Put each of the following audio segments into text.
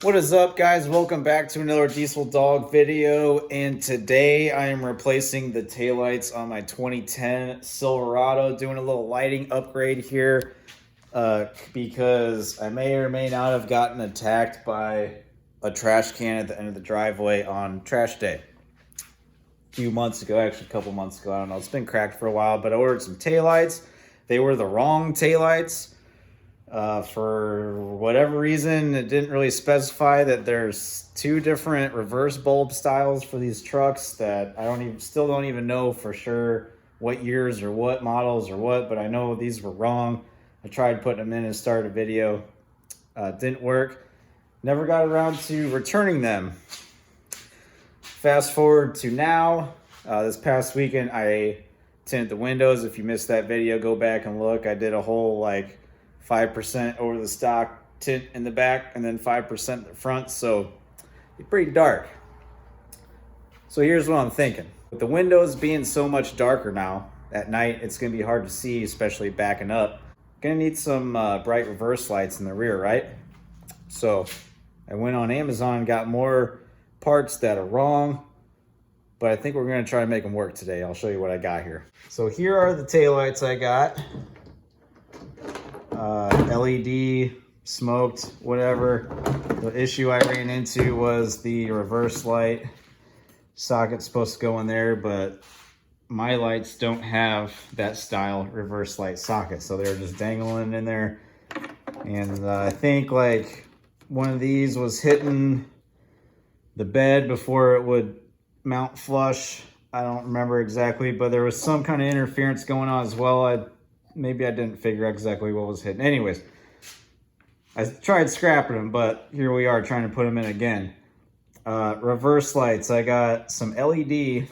What is up, guys? Welcome back to another Diesel Dog video, and today I am replacing the taillights on my 2010 Silverado, doing a little lighting upgrade here because I may or may not have gotten attacked by a trash can at the end of the driveway on trash day a few months ago, actually a couple months ago. I don't know, it's been cracked for a while, but I ordered some taillights. They were the wrong taillights. For whatever reason, it didn't really specify that there's two different reverse bulb styles for these trucks that I still don't even know for sure what years or what models or what, but I know these were wrong. I tried putting them in and started a video. Didn't work. Never got around to returning them. Fast forward to now. This past weekend, I tinted the windows. If you missed that video, go back and look. I did a whole 5% over the stock tint in the back and then 5% in the front, so it's pretty dark. So here's what I'm thinking. With the windows being so much darker now, at night it's gonna be hard to see, especially backing up. Gonna need some bright reverse lights in the rear, right? So I went on Amazon, got more parts that are wrong, but I think we're gonna try to make them work today. I'll show you what I got here. So here are the taillights I got. LED, smoked, whatever. The issue I ran into was the reverse light socket's supposed to go in there, but my lights don't have that style reverse light socket, so they're just dangling in there. And I think one of these was hitting the bed before it would mount flush. I don't remember exactly, but there was some kind of interference going on as well. Maybe I didn't figure out exactly what was hitting. Anyways, I tried scrapping them, but here we are trying to put them in again. Reverse lights, I got some LED.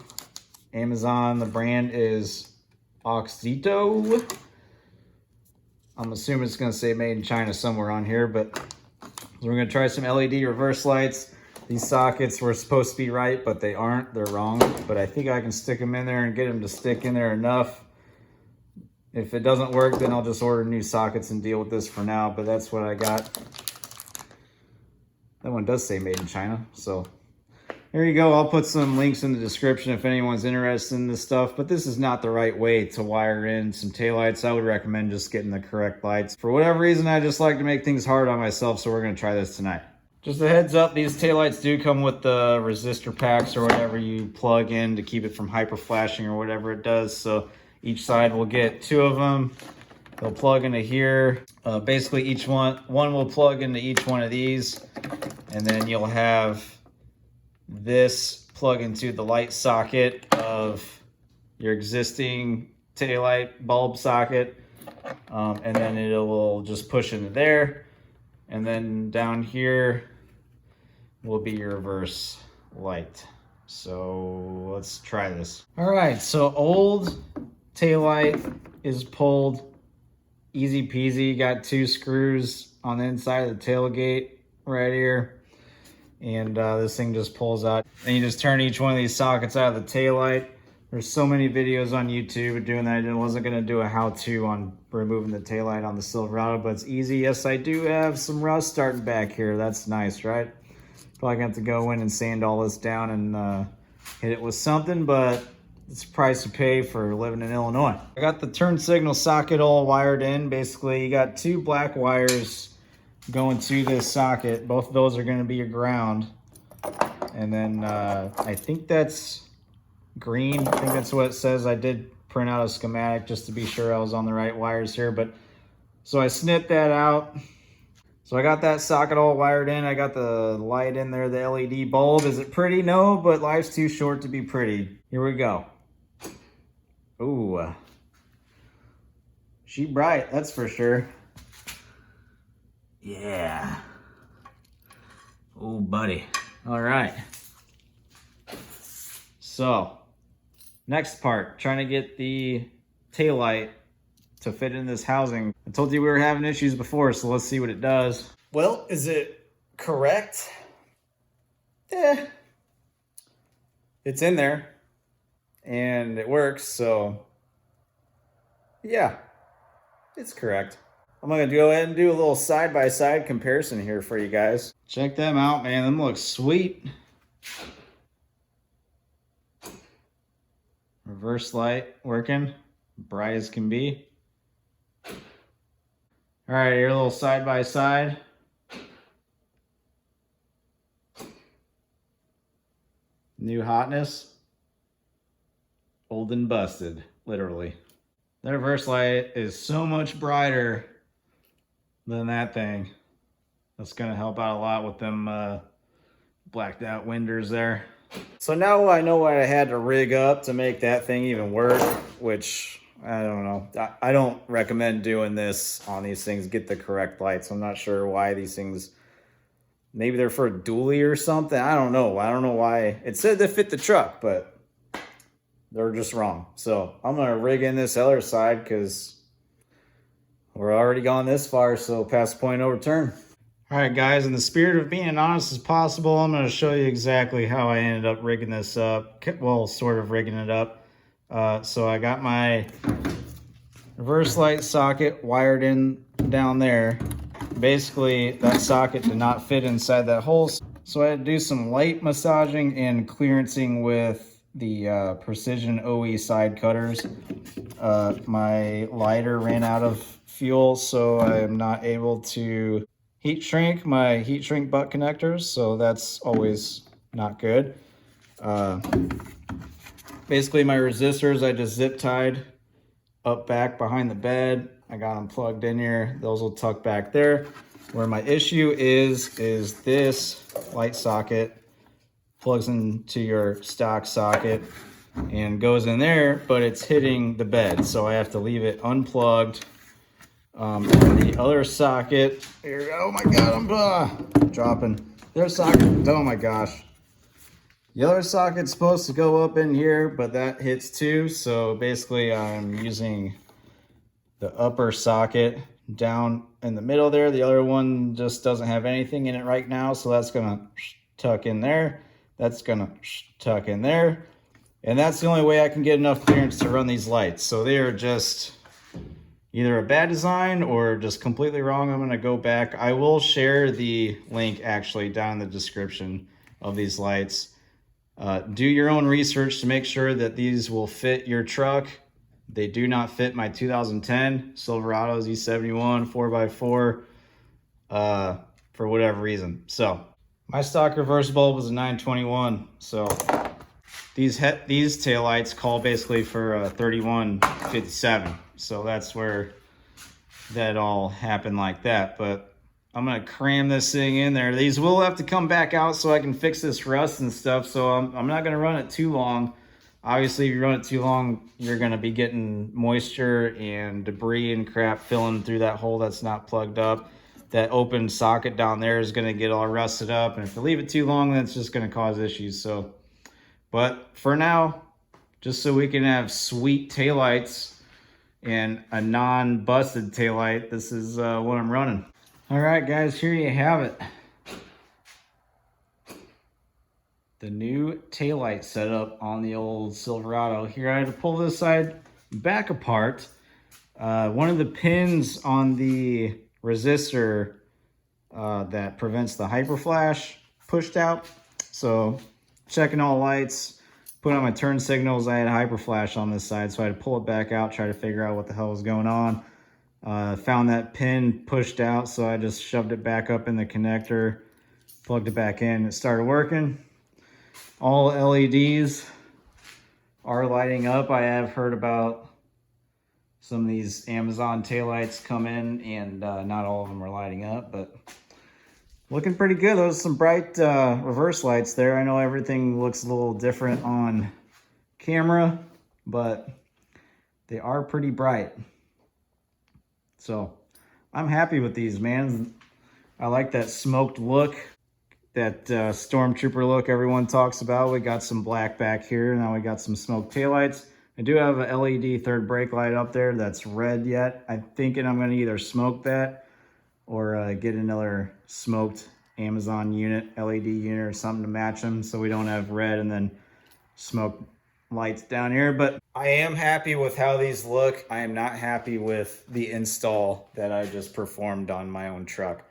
Amazon, the brand is Oxito. I'm assuming it's gonna say made in China somewhere on here, but we're gonna try some LED reverse lights. These sockets were supposed to be right, but they aren't, they're wrong. But I think I can stick them in there and get them to stick in there enough. If it doesn't work, then I'll just order new sockets and deal with this for now, but that's what I got. That one does say made in China, so there you go. I'll put some links in the description if anyone's interested in this stuff, but this is not the right way to wire in some taillights. I would recommend just getting the correct lights. For whatever reason, I just like to make things hard on myself, so we're gonna try this tonight. Just a heads up, these taillights do come with the resistor packs or whatever you plug in to keep it from hyper flashing or whatever it does, so each side will get two of them. They'll plug into here. Basically each one will plug into each one of these, and then you'll have this plug into the light socket of your existing taillight bulb socket, and then it will just push into there. And then down here will be your reverse light. So let's try this. All right, so old taillight is pulled easy peasy. Got two screws on the inside of the tailgate right here, and this thing just pulls out. And you just turn each one of these sockets out of the taillight. There's so many videos on YouTube doing that. I wasn't gonna do a how-to on removing the taillight on the Silverado, but it's easy. Yes, I do have some rust starting back here. That's nice, right? Probably gonna have to go in and sand all this down and hit it with something, but it's the price you pay for living in Illinois. I got the turn signal socket all wired in. Basically, you got two black wires going to this socket. Both of those are going to be your ground. And then I think that's green. I think that's what it says. I did print out a schematic just to be sure I was on the right wires here. But so I snipped that out. So I got that socket all wired in. I got the light in there, the LED bulb. Is it pretty? No, but life's too short to be pretty. Here we go. Ooh, she bright, that's for sure. Yeah. Oh, buddy. All right. So, next part, trying to get the taillight to fit in this housing. I told you we were having issues before, so let's see what it does. Well, is it correct? It's in there. And it works, so yeah, it's correct. I'm gonna go ahead and do a little side-by-side comparison here for you guys. Check them out, man. Them look sweet. Reverse light working, bright as can be. All right, here a little side-by-side. New hotness. Old and busted, literally. That reverse light is so much brighter than that thing. That's gonna help out a lot with them blacked out winders there. So now I know what I had to rig up to make that thing even work, which I don't know. I don't recommend doing this on these things. Get the correct lights. I'm not sure why these things, maybe they're for a dually or something. I don't know. I don't know why. It said they fit the truck, but they're just wrong. So I'm going to rig in this other side because we're already gone this far. So past the point no return. All right, guys, in the spirit of being honest as possible, I'm going to show you exactly how I ended up rigging this up. Well, sort of rigging it up. So I got my reverse light socket wired in down there. Basically, that socket did not fit inside that hole. So I had to do some light massaging and clearancing with the Precision OE side cutters. My lighter ran out of fuel, so I am not able to heat shrink my heat shrink butt connectors, so that's always not good. Basically my resistors I just zip tied up back behind the bed. I got them plugged in here. Those will tuck back there. Where my issue is this light socket plugs into your stock socket and goes in there, but it's hitting the bed, so I have to leave it unplugged. And the other socket, here, oh my god, I'm dropping. Their socket, oh my gosh. The other socket's supposed to go up in here, but that hits too. So basically I'm using the upper socket down in the middle there. The other one just doesn't have anything in it right now. So that's gonna tuck in there. That's gonna tuck in there. And that's the only way I can get enough clearance to run these lights. So they are just either a bad design or just completely wrong. I'm gonna go back. I will share the link actually down in the description of these lights. Do your own research to make sure that these will fit your truck. They do not fit my 2010 Silverado Z71 4x4 for whatever reason. So my stock reverse bulb was a 921. So these taillights call basically for 3157. So that's where that all happened like that. But I'm gonna cram this thing in there. These will have to come back out so I can fix this rust and stuff. So I'm not gonna run it too long. Obviously, if you run it too long, you're gonna be getting moisture and debris and crap filling through that hole that's not plugged up. That open socket down there is gonna get all rusted up. And if you leave it too long, then it's just gonna cause issues. So, but for now, just so we can have sweet taillights and a non-busted taillight, this is what I'm running. All right, guys, here you have it. The new taillight setup on the old Silverado. Here I had to pull this side back apart. One of the pins on the resistor that prevents the hyper flash pushed out. So checking all lights, put on my turn signals, I had hyper flash on this side, so I had to pull it back out, try to figure out what the hell was going on. Found that pin pushed out, so I just shoved it back up in the connector, plugged it back in, it started working. All LEDs are lighting up. I have heard about some of these Amazon taillights come in and not all of them are lighting up, but looking pretty good. Those are some bright reverse lights there. I know everything looks a little different on camera, but they are pretty bright. So I'm happy with these, man. I like that smoked look, that Stormtrooper look everyone talks about. We got some black back here. Now we got some smoked taillights. I do have a LED third brake light up there that's red yet. I'm thinking I'm going to either smoke that or get another smoked Amazon unit, LED unit or something to match them so we don't have red and then smoke lights down here, but I am happy with how these look. I am not happy with the install that I just performed on my own truck.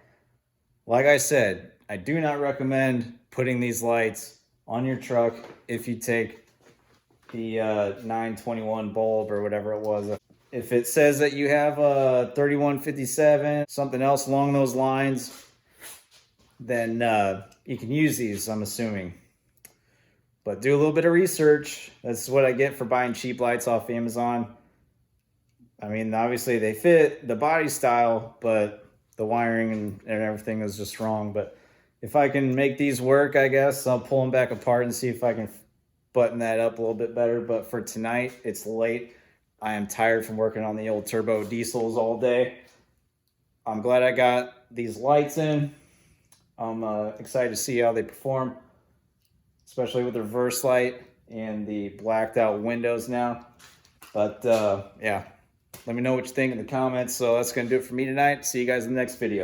Like I said, I do not recommend putting these lights on your truck if you take the 921 bulb or whatever it was. If it says that you have a 3157, something else along those lines, then you can use these, I'm assuming. But do a little bit of research. That's what I get for buying cheap lights off Amazon. I mean, obviously they fit the body style, but the wiring and everything is just wrong. But if I can make these work, I guess I'll pull them back apart and see if I can button that up a little bit better. But for tonight, it's late. I am tired from working on the old turbo diesels all day. I'm glad I got these lights in. I'm excited to see how they perform, especially with the reverse light and the blacked out windows now. But yeah, let me know what you think in the comments. So that's going to do it for me tonight. See you guys in the next video.